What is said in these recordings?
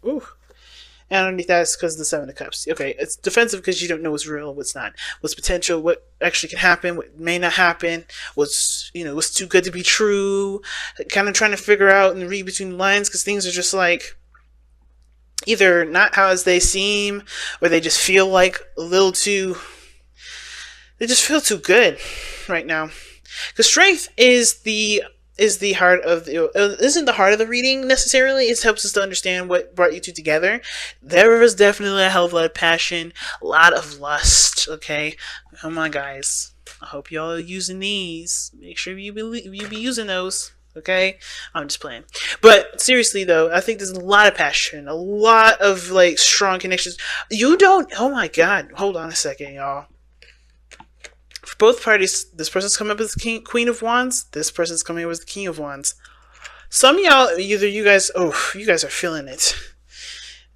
Ooh. And underneath that is because of the Seven of Cups. Okay, it's defensive because you don't know what's real, what's not, what's potential, what actually can happen, what may not happen, what's too good to be true. Kind of trying to figure out and read between the lines because things are just like either not how as they seem, or they just feel like a little too. They just feel too good right now. Because strength is the heart of the isn't the heart of the reading necessarily. It helps us to understand what brought you two together. There was definitely a hell of a lot of passion, a lot of lust. Okay, come on, guys. I hope y'all are using these. Make sure you be using those. Okay, I'm just playing. But seriously though, I think there's a lot of passion, a lot of like strong connections. You don't. Oh my God! Hold on a second, y'all. For both parties, this person's coming up as the Queen of Wands. This person's coming up as the King of Wands. Some of y'all, you guys are feeling it.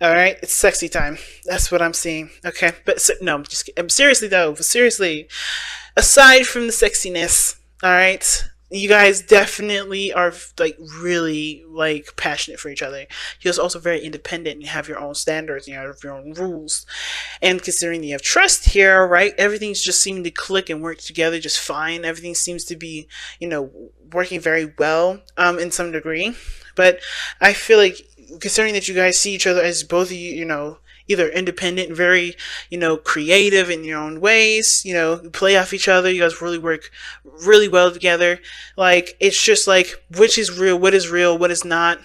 All right, it's sexy time. That's what I'm seeing. Okay, but no, I'm just kidding. Seriously though, seriously, aside from the sexiness, all right, you guys definitely are like really like passionate for each other. You're also very independent. You have your own standards. You have your own rules. And considering you have trust here, right? Everything's just seeming to click and work together just fine. Everything seems to be, working very well, in some degree. But I feel like considering that you guys see each other as both of you, either independent and very, creative in your own ways, play off each other. You guys really work really well together. Like, it's just like, which is real, what is not.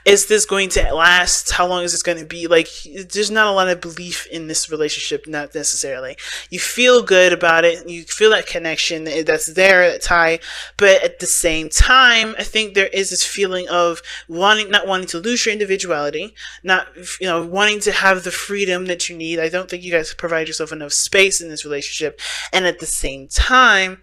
Is this going to last? How long is this going to be? Like, there's not a lot of belief in this relationship, not necessarily. You feel good about it. You feel that connection that's there, that tie. But at the same time, I think there is this feeling of not wanting to lose your individuality, not, wanting to have the freedom that you need. I don't think you guys provide yourself enough space in this relationship. And at the same time,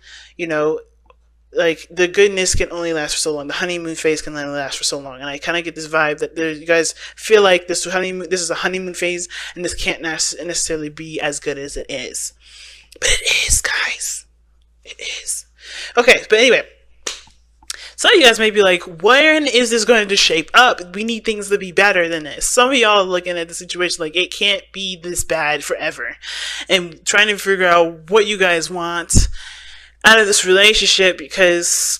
like, the goodness can only last for so long. The honeymoon phase can only last for so long. And I kind of get this vibe that you guys feel like this is a honeymoon phase, and this can't necessarily be as good as it is. But it is, guys. It is. Okay, but anyway. Some of you guys may be like, when is this going to shape up? We need things to be better than this. Some of y'all are looking at the situation like, it can't be this bad forever. And trying to figure out what you guys want out of this relationship, because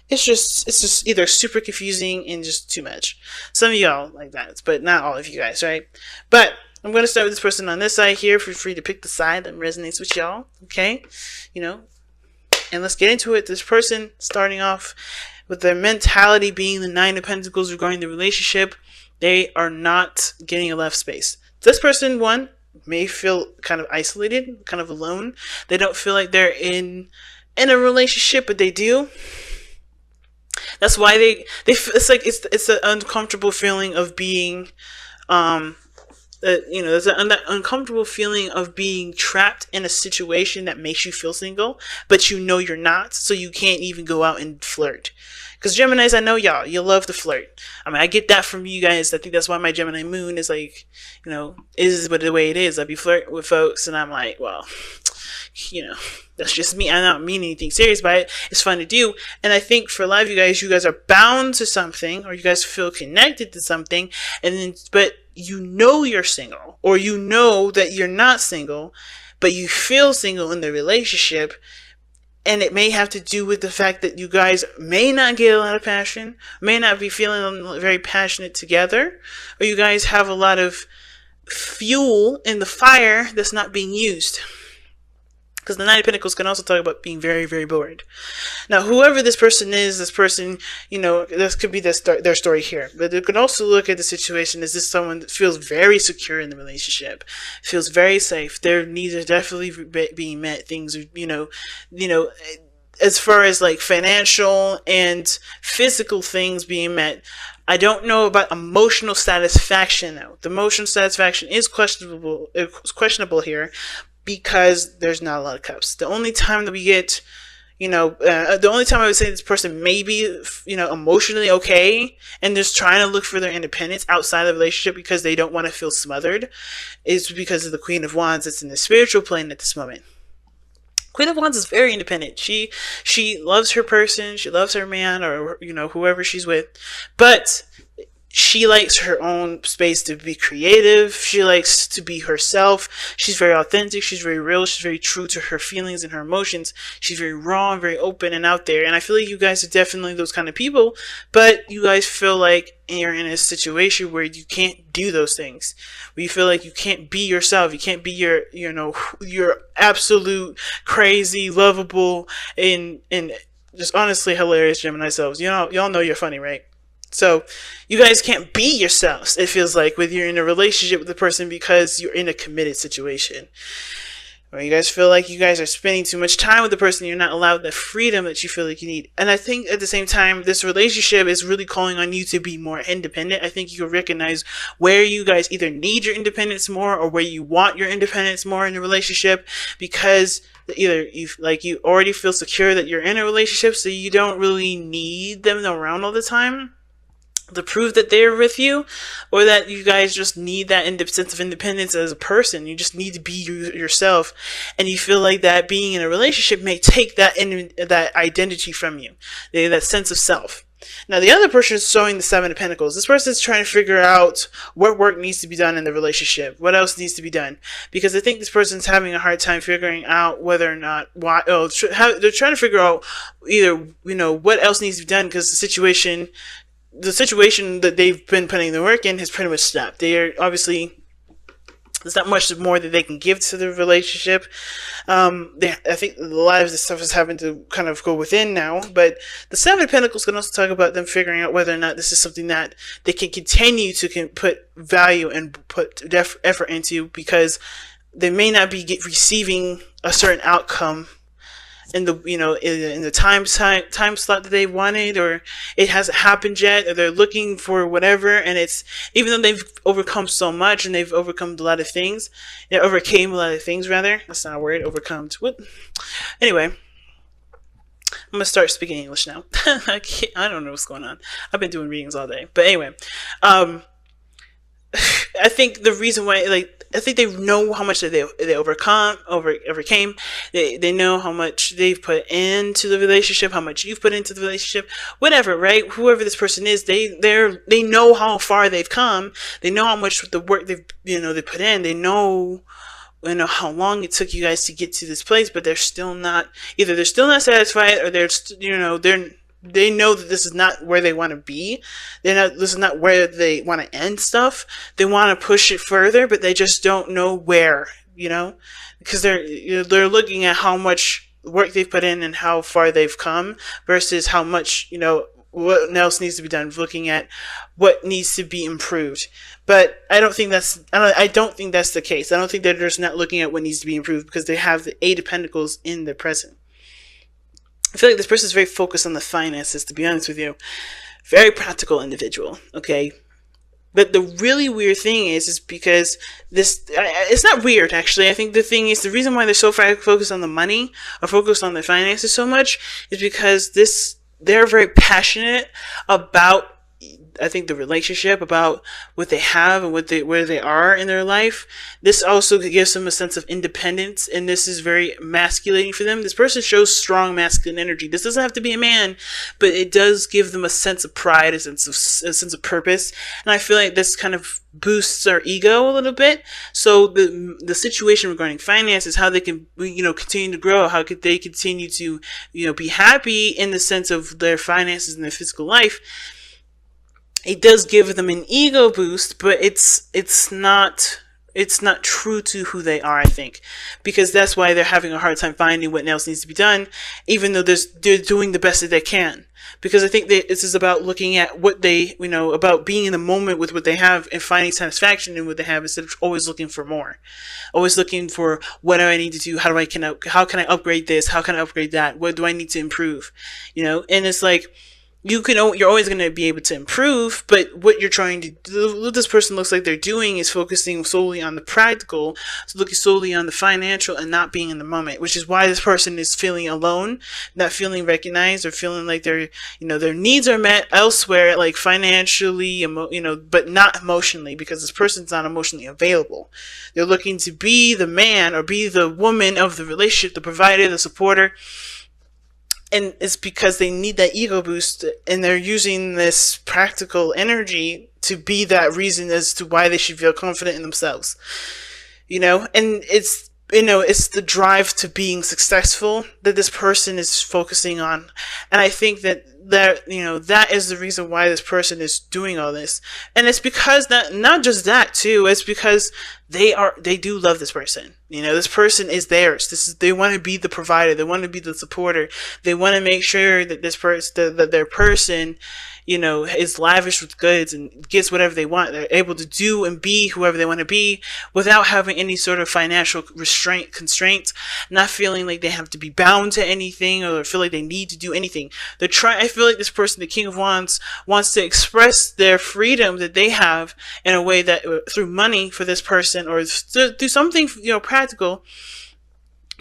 it's just either super confusing and just too much. Some of y'all like that, but not all of you guys, right? But I'm going to start with this person on this side here. Feel free to pick the side that resonates with y'all, okay? And let's get into it. This person starting off with their mentality being the Nine of Pentacles regarding the relationship, they are not getting a left space. This person, one, may feel kind of isolated, kind of alone. They don't feel like they're in a relationship, but they do. That's why they it's like it's an uncomfortable feeling of being there's an uncomfortable feeling of being trapped in a situation that makes you feel single, but you're not, so you can't even go out and flirt. Because Geminis, I know y'all, you love to flirt. I mean, I get that from you guys. I think that's why my Gemini moon is like, is the way it is. I be flirting with folks, and I'm like, well, that's just me. I don't mean anything serious by it. It's fun to do. And I think for a lot of you guys are bound to something, or you guys feel connected to something, but you're single, or that you're not single, but you feel single in the relationship. And it may have to do with the fact that you guys may not get a lot of passion, may not be feeling very passionate together, or you guys have a lot of fuel in the fire that's not being used. Because the Nine of Pentacles can also talk about being very, very bored. Now, whoever this person is, this could be their story here. But you can also look at the situation. Is this someone that feels very secure in the relationship, feels very safe? Their needs are definitely being met. Things are, as far as like financial and physical things being met. I don't know about emotional satisfaction though. The emotional satisfaction is questionable. It's questionable here, because there's not a lot of cups. The only time that we get, the only time I would say this person may be, emotionally okay and just trying to look for their independence outside of the relationship because they don't want to feel smothered, is because of the Queen of Wands that's in the spiritual plane at this moment. Queen of Wands is very independent. She loves her person. She loves her man, or, whoever she's with. But She likes her own space to be creative. She likes to be herself. She's very authentic. She's very real. She's very true to her feelings and her emotions. She's very raw and very open and out there. And I feel like you guys are definitely those kind of people, but you guys feel like you're in a situation where you can't do those things, where you feel like you can't be yourself. You can't be your absolute crazy, lovable, and just honestly hilarious Gemini selves. Y'all know you're funny, right? So you guys can't be yourselves, it feels like, when you're in a relationship with the person, because you're in a committed situation. Or you guys feel like you guys are spending too much time with the person, you're not allowed the freedom that you feel like you need. And I think at the same time, this relationship is really calling on you to be more independent. I think you can recognize where you guys either need your independence more or where you want your independence more in a relationship, because either you already feel secure that you're in a relationship, so you don't really need them around all the time to prove that they're with you, or that you guys just need that sense of independence as a person. You just need to be yourself, and you feel like that being in a relationship may take that identity from you, that sense of self. Now, the other person is showing the Seven of Pentacles. This person is trying to figure out what work needs to be done in the relationship. What else needs to be done? Because I think this person's having a hard time figuring out whether or not they're trying to figure out either what else needs to be done, because the situation that they've been putting the work in has pretty much stopped. There's not much more that they can give to the relationship. I think a lot of this stuff is having to kind of go within now. But the Seven of Pentacles can also talk about them figuring out whether or not this is something that they can continue to put value and put effort into, because they may not be receiving a certain outcome in the time slot that they wanted, or it hasn't happened yet, or they're looking for whatever, and it's, even though they've overcome so much and they've overcome a lot of things, rather, that's not a word, overcome, what? Anyway, I'm gonna start speaking English now. I don't know what's going on. I've been doing readings all day, but anyway, I think the reason why, I think they know how much they overcame. They know how much they've put into the relationship, how much you've put into the relationship, whatever, right? Whoever this person is, they know how far they've come. They know how much the work they put in. They know how long it took you guys to get to this place, but they're still not satisfied, or they know that this is not where they want to be. This is not where they want to end stuff. They want to push it further, but they just don't know where, because they're looking at how much work they've put in and how far they've come versus how much, what else needs to be done, looking at what needs to be improved. But I don't think that's the case. I don't think they're just not looking at what needs to be improved, because they have the Eight of Pentacles in the present. I feel like this person is very focused on the finances, to be honest with you. Very practical individual, okay? But the really weird thing is because it's not weird, actually. I think the reason why they're so focused on the money, or focused on the finances so much, is because they're very passionate about, I think, the relationship, about what they have and where they are in their life. This also gives them a sense of independence, and this is very masculating for them. This person shows strong masculine energy. This doesn't have to be a man, but it does give them a sense of pride, a sense of purpose. And I feel like this kind of boosts our ego a little bit. So the situation regarding finances, how they can continue to grow, how could they continue to be happy in the sense of their finances and their physical life. It does give them an ego boost, but it's not true to who they are, I think, because that's why they're having a hard time finding what else needs to be done, even though they're doing the best that they can. Because I think this is about looking at what they, about being in the moment with what they have and finding satisfaction in what they have, instead of always looking for more, always looking for what do I need to do, how can I upgrade this, how can I upgrade that, what do I need to improve, and it's like, you're always going to be able to improve, but what you're trying to do, what this person looks like they're doing, is focusing solely on the practical, so looking solely on the financial and not being in the moment, which is why this person is feeling alone, not feeling recognized, or feeling like their needs are met elsewhere, like financially, but not emotionally, because this person's not emotionally available. They're looking to be the man or be the woman of the relationship, the provider, the supporter. And it's because they need that ego boost, and they're using this practical energy to be that reason as to why they should feel confident in themselves. And it's the drive to being successful that this person is focusing on. And I think that that is the reason why this person is doing all this. And it's because not just that too, it's because they do love this person. This person is theirs. They want to be the provider. They want to be the supporter. They want to make sure that that their person, is lavish with goods and gets whatever they want. They're able to do and be whoever they want to be without having any sort of financial constraints, not feeling like they have to be bound to anything or feel like they need to do anything. I feel like this person, the King of Wands, wants to express their freedom that they have in a way that through money for this person, or do something, practical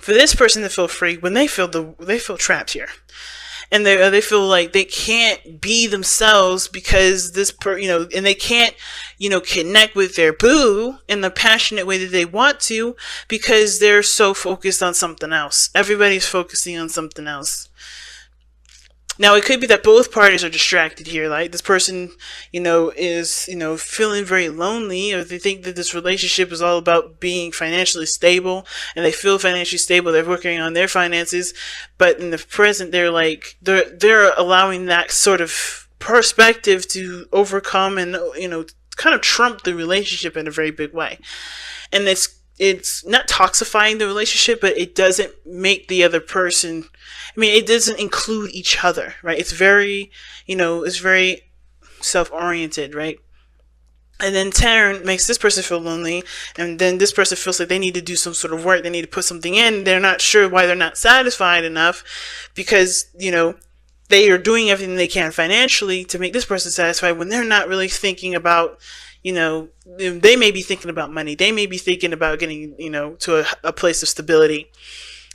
for this person to feel free when they feel trapped here. And they feel like they can't be themselves because and they can't, connect with their boo in the passionate way that they want to because they're so focused on something else. Everybody's focusing on something else. Now, it could be that both parties are distracted here. Like this person, is, feeling very lonely, or they think that this relationship is all about being financially stable, and they feel financially stable. They're working on their finances, but in the present, they're allowing that sort of perspective to overcome and, kind of trump the relationship in a very big way. And it's not toxifying the relationship, but it doesn't make the other person, it doesn't include each other, right? It's very, it's very self-oriented, right? And then 10 makes this person feel lonely, and then this person feels like they need to do some sort of work, they need to put something in, they're not sure why they're not satisfied enough, because, they are doing everything they can financially to make this person satisfied when they're not really thinking about, they may be thinking about money. They may be thinking about getting, to a place of stability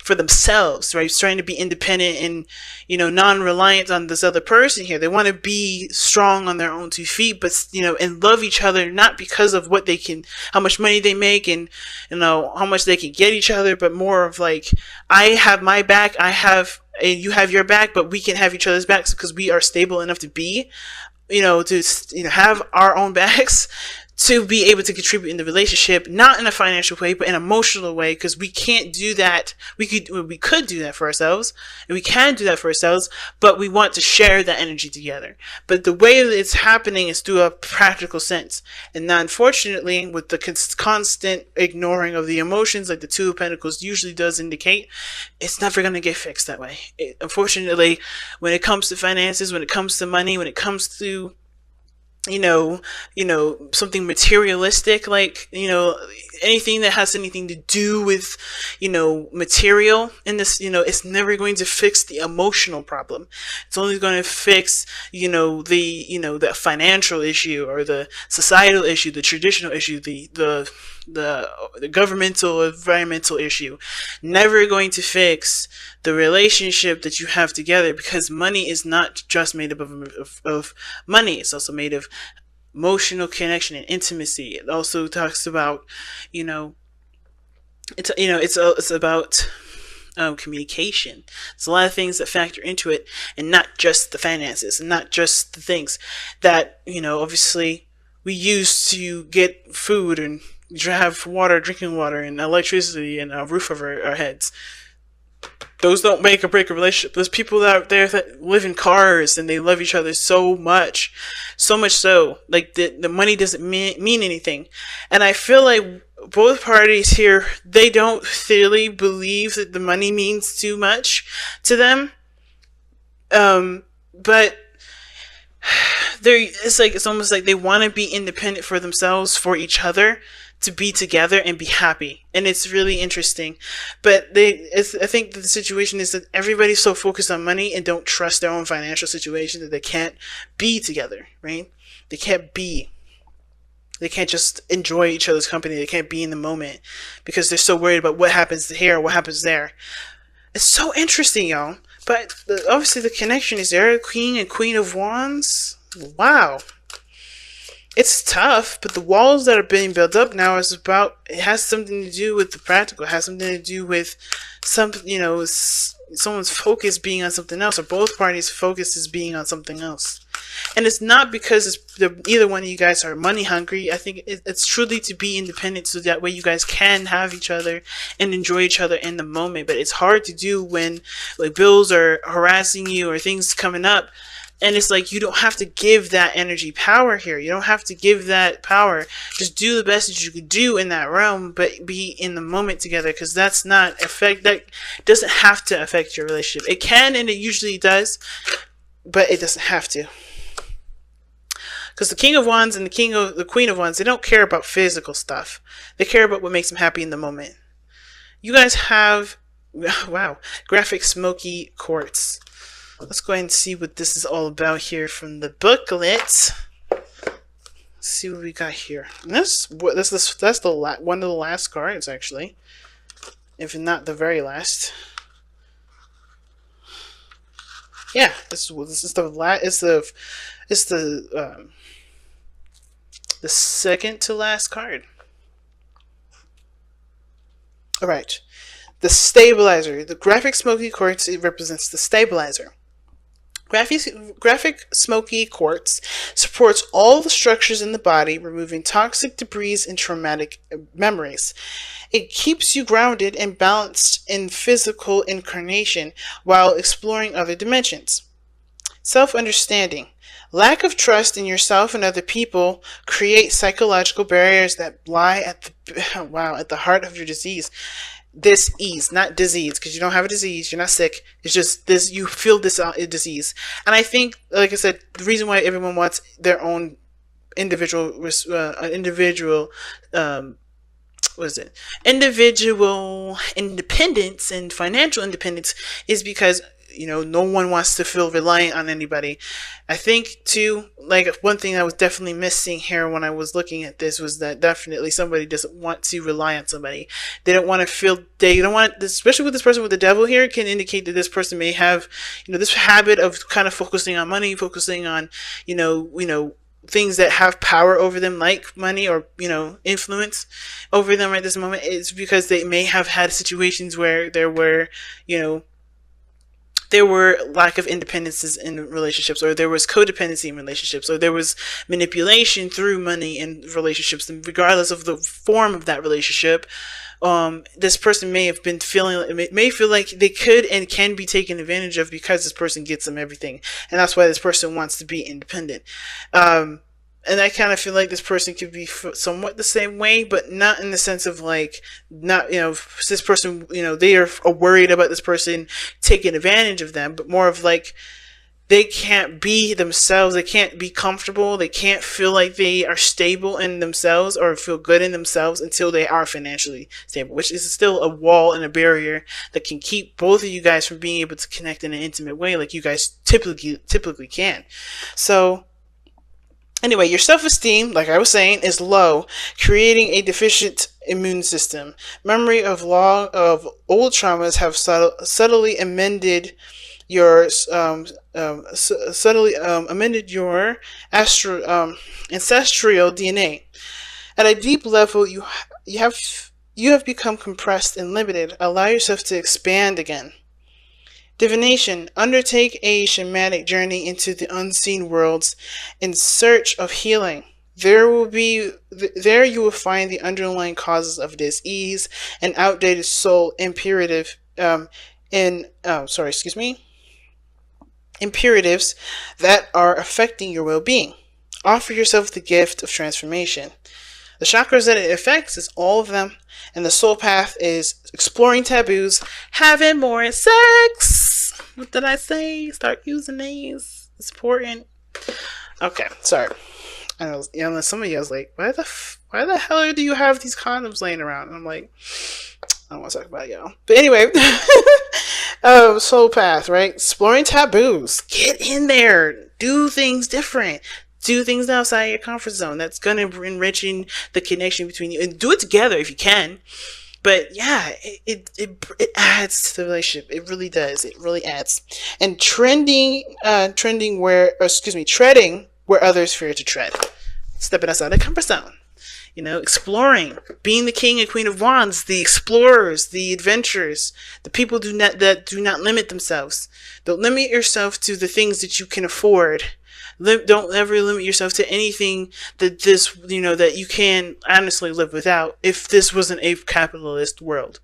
for themselves, right? Trying to be independent and, non-reliant on this other person here. They want to be strong on their own 2 feet, but, and love each other, not because of how much money they make and, how much they can get each other, but more of like, I have my back, and you have your back, but we can have each other's backs because we are stable enough to be, to have our own backs, to be able to contribute in the relationship, not in a financial way, but in an emotional way, because we can't do that. We could do that for ourselves, and we can do that for ourselves, but we want to share that energy together. But the way that it's happening is through a practical sense. And now, unfortunately, with the constant ignoring of the emotions, like the Two of Pentacles usually does indicate, it's never going to get fixed that way. Unfortunately, when it comes to finances, when it comes to money, when it comes to something materialistic, like, anything that has anything to do with, material in this, it's never going to fix the emotional problem. It's only going to fix, the financial issue or the societal issue, the traditional issue, the governmental, environmental issue. Never going to fix the relationship that you have together, because money is not just made up of money. It's also made of emotional connection and intimacy. It also talks about, it's about communication. There's a lot of things that factor into it, and not just the finances, and not just the things that, obviously we use to get food and have water, drinking water, and electricity, and a roof over our heads. Those don't make or break a relationship. There's people out there that live in cars and they love each other so much so, like the money doesn't mean anything. And I feel like both parties here, they don't really believe that the money means too much to them. But it's almost like they want to be independent for themselves, for each other, to be together and be happy. And it's really interesting. But I think that the situation is that everybody's so focused on money and don't trust their own financial situation that they can't be together, right? They can't just enjoy each other's company. They can't be in the moment because they're so worried about what happens here or what happens there. It's so interesting, y'all. But obviously the connection is there. King and Queen of Wands. Wow. It's tough, but the walls that are being built up now it has something to do with the practical. It has something to do with someone's focus being on something else, or both parties' focus is being on something else. And it's not because either one of you guys are money hungry. I think it's truly to be independent, so that way you guys can have each other and enjoy each other in the moment. But it's hard to do when like bills are harassing you or things coming up. And it's like, you don't have to give that energy power here. You don't have to give that power. Just do the best that you could do in that realm, but be in the moment together, because that doesn't have to affect your relationship. It can, and it usually does, but it doesn't have to. Because the King of Wands and the Queen of Wands, they don't care about physical stuff. They care about what makes them happy in the moment. You guys have, wow, graphic smoky quartz. Let's go ahead and see what this is all about here from the booklet. Let's see what we got here. And that's one of the last cards, actually, if not the very last. Yeah, this is the second to last card. All right, the stabilizer. The graphic smoky quartz, it represents the stabilizer. Graphic smoky quartz supports all the structures in the body, removing toxic debris and traumatic memories. It keeps you grounded and balanced in physical incarnation while exploring other dimensions. Self-understanding. Lack of trust in yourself and other people create psychological barriers that lie at the heart of your disease. Dis-ease, not disease, because you don't have a disease, you're not sick. It's just this, you feel this disease. And I think, like I said, the reason why everyone wants their own individual independence and financial independence is because, you know, no one wants to feel reliant on anybody. I think too, like, one thing I was definitely missing here when I was looking at this was that definitely somebody doesn't want to rely on somebody. They don't want to feel, they don't want, especially with this person with the devil here, can indicate that this person may have, you know, this habit of kind of focusing on money, focusing on, you know, things that have power over them, like money or, you know, influence over them at this moment. It's because they may have had situations where there were, you know, there were lack of independences in relationships, or there was codependency in relationships, or there was manipulation through money in relationships. And regardless of the form of that relationship, this person may have been may feel like they could and can be taken advantage of because this person gets them everything. And that's why this person wants to be independent. And I kind of feel like this person could be somewhat the same way, but not in the sense of like, not, you know, this person, you know, they are worried about this person taking advantage of them, but more of like, they can't be themselves, they can't be comfortable, they can't feel like they are stable in themselves or feel good in themselves until they are financially stable, which is still a wall and a barrier that can keep both of you guys from being able to connect in an intimate way like you guys typically can. So anyway, your self-esteem, like I was saying, is low, creating a deficient immune system. Memory of old traumas have subtly amended your ancestral DNA. At a deep level, you have become compressed and limited. Allow yourself to expand again. Divination. Undertake a shamanic journey into the unseen worlds in search of healing. There you will find the underlying causes of dis-ease and outdated soul imperatives that are affecting your well-being. Offer yourself the gift of transformation. The chakras that it affects is all of them, and the soul path is exploring taboos, having more sex. What did I say? Start using these. It's important. Okay, sorry. I know, you know, some of you was like, why the hell do you have these condoms laying around? And I'm like, I don't want to talk about it, y'all. But anyway, soul path, right? Exploring taboos. Get in there. Do things different. Do things outside your comfort zone. That's going to enriching the connection between you. And do it together if you can. But yeah, it adds to the relationship. It really does. It really adds. And treading where others fear to tread. Stepping outside the comfort zone. You know, exploring, being the king and queen of wands, the explorers, the adventurers, the people that do not limit themselves. Don't limit yourself to the things that you can afford. Don't ever limit yourself to anything that that you can honestly live without if this was an ape capitalist world.